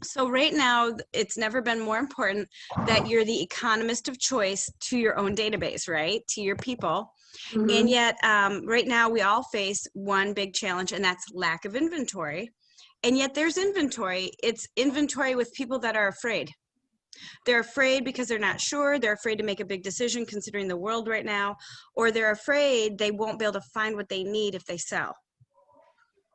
So right now, it's never been more important that you're the economist of choice to your own database, right? To your people. And Mhm. yet, right now, we all face one big challenge, and that's lack of inventory. And yet there's inventory. It's inventory with people that are afraid. They're afraid because they're not sure. They're afraid to make a big decision considering the world right now, or they're afraid they won't be able to find what they need if they sell.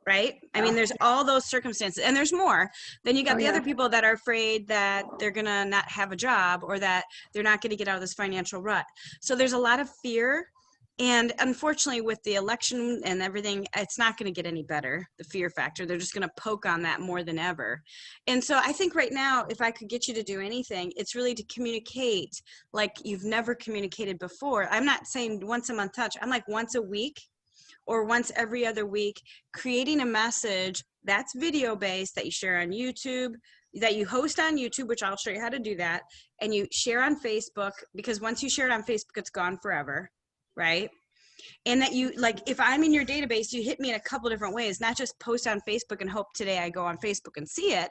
Right? I mean, Yeah. there's all those circumstances, and there's more. Then you Oh got the other yeah. people that are afraid that they're gonna not have a job or that they're not gonna get out of this financial rut. So there's a lot of fear. And unfortunately, with the election and everything, it's not going to get any better, the fear factor. They're just going to poke on that more than ever. And so I think right now, if I could get you to do anything, it's really to communicate like you've never communicated before. I'm not saying once a month touch. I'm like once a week or once every other week, creating a message that's video based that you share on YouTube, that you host on YouTube, which I'll show you how to do that, and you share on Facebook, because once you share it on Facebook, it's gone forever, right? And that you, like, if I'm in your database, you hit me in a couple different ways, not just post on Facebook and hope today I go on Facebook and see it.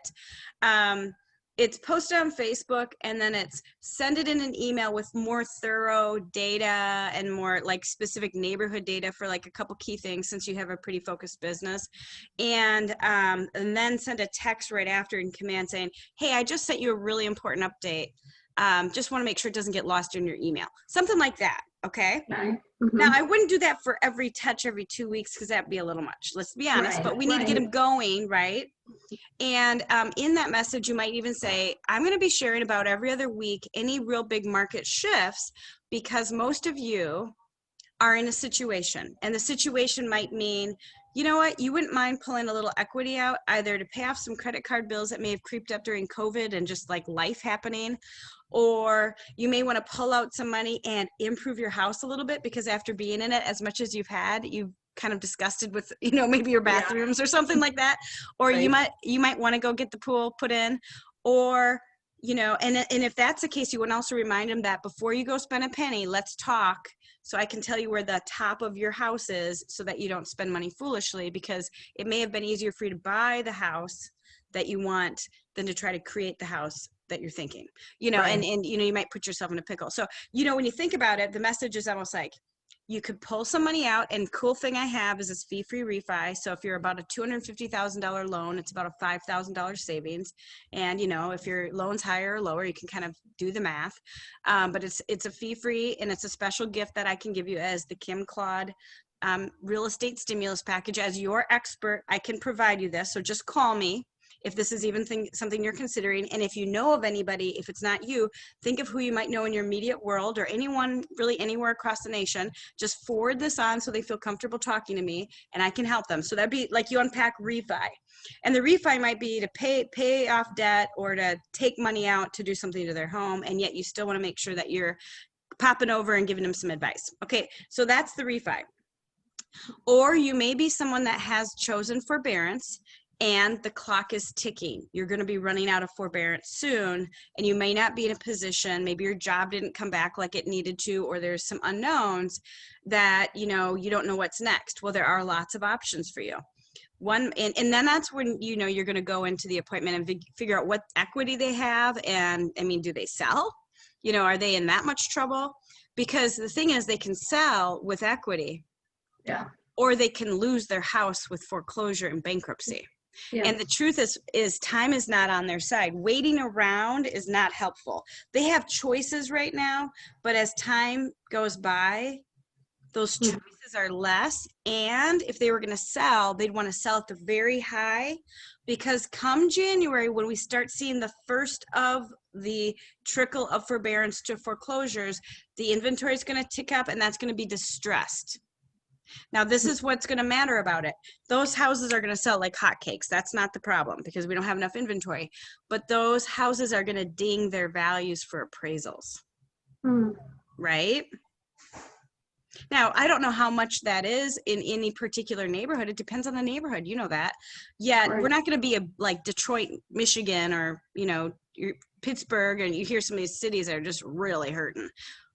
It's posted on Facebook, and then it's send it in an email with more thorough data and more like specific neighborhood data for like a couple key things, since you have a pretty focused business. And then send a text right after in command saying, hey, I just sent you a really important update. Just want to make sure it doesn't get lost in your email. Something like that. Okay. Okay. Now, Mhm. I wouldn't do that for every touch every 2 weeks, because that'd be a little much. Let's be honest, Right. but we need to get Right. them going, right? And in that message, you might even say, I'm going to be sharing about every other week any real big market shifts, because most of you are in a situation, and the situation might mean, you know what, you wouldn't mind pulling a little equity out, either to pay off some credit card bills that may have creeped up during COVID and just like life happening, or you may want to pull out some money and improve your house a little bit, because after being in it as much as you've had, you've kind of disgusted with, you know, maybe your Yeah. bathrooms or something like that. Or Right. you might want to go get the pool put in, or you know, and if that's the case, you would also remind them that before you go spend a penny, let's talk, so I can tell you where the top of your house is, so that you don't spend money foolishly, because it may have been easier for you to buy the house that you want than to try to create the house that you're thinking, you know. Right. And you know, you might put yourself in a pickle. So, you know, when you think about it, the message is almost like, you could pull some money out, and cool thing I have is this fee-free refi. So if you're about a $250,000 loan, it's about a $5,000 savings. And you know, if your loan's higher or lower, you can kind of do the math. But it's a fee-free, and it's a special gift that I can give you as the Kim Claude real estate stimulus package. As your expert, I can provide you this. So just call me if this is even something you're considering. And if you know of anybody, if it's not you, think of who you might know in your immediate world, or anyone really anywhere across the nation. Just forward this on so they feel comfortable talking to me, and I can help them. So that'd be like, you unpack refi. And the refi might be to pay off debt, or to take money out to do something to their home, and yet you still want to make sure that you're popping over and giving them some advice. Okay, so that's the refi. Or you may be someone that has chosen forbearance, and the clock is ticking. You're going to be running out of forbearance soon, and you may not be in a position, maybe your job didn't come back like it needed to, or there's some unknowns that, you know, you don't know what's next. Well, there are lots of options for you. One, and then that's when, you know, you're going to go into the appointment and figure out what equity they have. And I mean, do they sell? You know, are they in that much trouble? Because the thing is, they can sell with equity, Yeah. or they can lose their house with foreclosure and bankruptcy. Yeah. And the truth is time is not on their side. Waiting around is not helpful. They have choices right now, but as time goes by, those choices are less. And if they were going to sell, they'd want to sell at the very high, because come January, when we start seeing the first of the trickle of forbearance to foreclosures, the inventory is going to tick up, and that's going to be distressed. Now, this is what's going to matter about it. Those houses are going to sell like hotcakes. That's not the problem, because we don't have enough inventory. But those houses are going to ding their values for appraisals, right? Now, I don't know how much that is in any particular neighborhood. It depends on the neighborhood. You know that. Yet, Right. we're not going to be like Detroit, Michigan, or, you know, Pittsburgh, and you hear some of these cities that are just really hurting.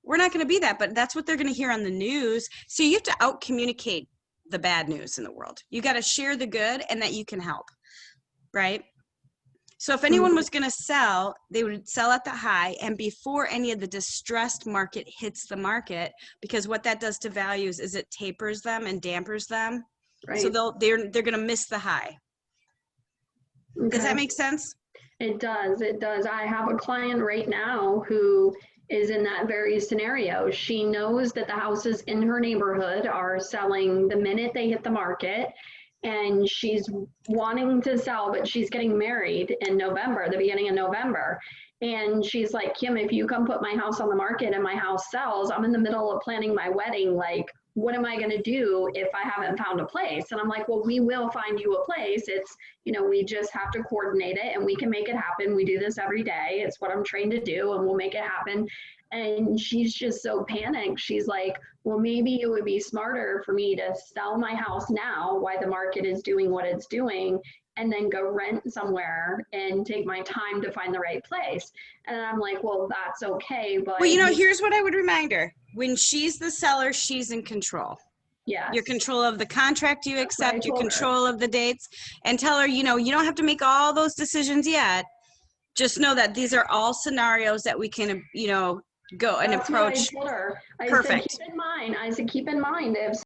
We're not going to be that, but that's what they're going to hear on the news. So you have to out communicate the bad news in the world. You got to share the good, and that you can help, right? So if anyone was going to sell, they would sell at the high and before any of the distressed market hits the market, because what that does to values is it tapers them and dampers them. Right. So they're going to miss the high. Okay. Does that make sense? It does. It does. I have a client right now who is in that very scenario. She knows that the houses in her neighborhood are selling the minute they hit the market, and she's wanting to sell, but she's getting married in November, the beginning of November. And she's like, Kim, if you come put my house on the market and my house sells, I'm in the middle of planning my wedding. Like, what am I going to do if I haven't found a place? And I'm like, well, we will find you a place. It's, you know, we just have to coordinate it and we can make it happen. We do this every day. It's what I'm trained to do, and we'll make it happen. And she's just so panicked. She's like, well, maybe it would be smarter for me to sell my house now while the market is doing what it's doing, and then go rent somewhere and take my time to find the right place. And I'm like, well, that's okay. But well, you know, here's what I would remind her. When she's the seller, she's in control. yes. Your control of the contract you accept, your told her. control of the dates, and tell her, you know, you don't have to make all those decisions yet. Just know that these are all scenarios that we can, you know, go and That's approach. what I told her. I Perfect. said, keep in mind, if